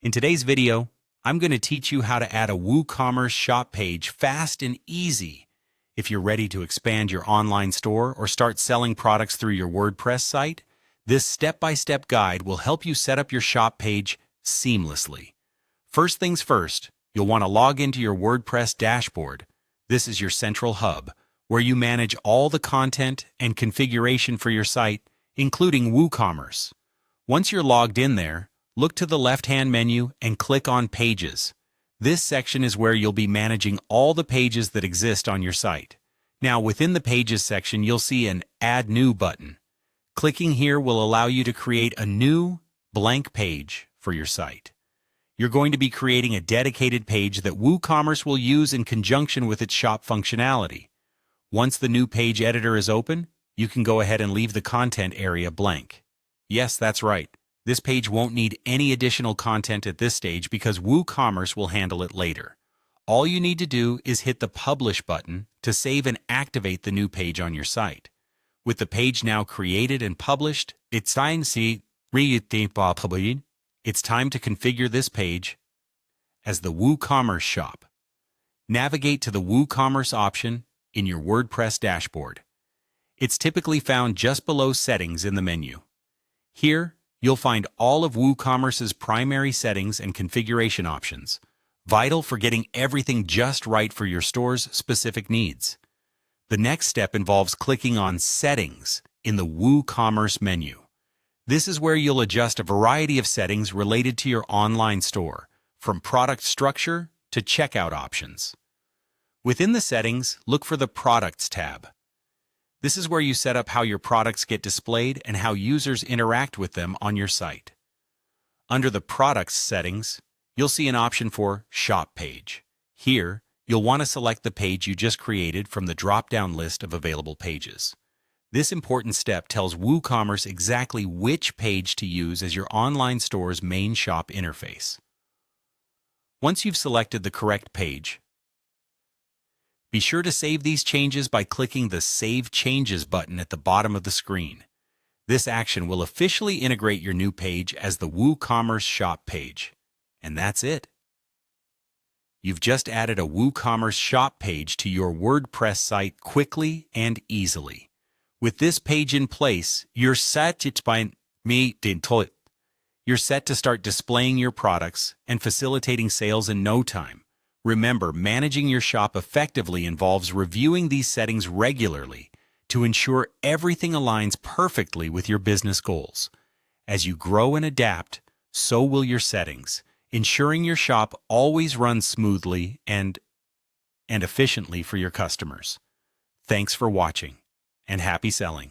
In today's video, I'm going to teach you how to add a WooCommerce shop page fast and easy. If you're ready to expand your online store or start selling products through your WordPress site, this step-by-step guide will help you set up your shop page seamlessly. First things first, you'll want to log into your WordPress Dashboard. This is your central hub, where you manage all the content and configuration for your site, including WooCommerce. Once you're logged in there, look to the left-hand menu and click on Pages. This section is where you'll be managing all the pages that exist on your site. Now, within the Pages section, you'll see an Add New button. Clicking here will allow you to create a new, blank page for your site. You're going to be creating a dedicated page that WooCommerce will use in conjunction with its shop functionality. Once the new page editor is open, you can go ahead and leave the content area blank. Yes, that's right. This page won't need any additional content at this stage because WooCommerce will handle it later. All you need to do is hit the Publish button to save and activate the new page on your site. With the page now created and published, it's time to configure this page as the WooCommerce shop. Navigate to the WooCommerce option in your WordPress dashboard. It's typically found just below Settings in the menu. Here, you'll find all of WooCommerce's primary settings and configuration options, vital for getting everything just right for your store's specific needs. The next step involves clicking on Settings in the WooCommerce menu. This is where you'll adjust a variety of settings related to your online store, from product structure to checkout options. Within the settings, look for the Products tab. This is where you set up how your products get displayed and how users interact with them on your site. Under the Products settings, you'll see an option for Shop Page. Here, you'll want to select the page you just created from the drop-down list of available pages. This important step tells WooCommerce exactly which page to use as your online store's main shop interface. Once you've selected the correct page, be sure to save these changes by clicking the Save Changes button at the bottom of the screen. This action will officially integrate your new page as the WooCommerce shop page. And that's it. You've just added a WooCommerce shop page to your WordPress site quickly and easily. With this page in place, you're set to start displaying your products and facilitating sales in no time. Remember, managing your shop effectively involves reviewing these settings regularly to ensure everything aligns perfectly with your business goals. As you grow and adapt, so will your settings, ensuring your shop always runs smoothly and efficiently for your customers. Thanks for watching, and happy selling.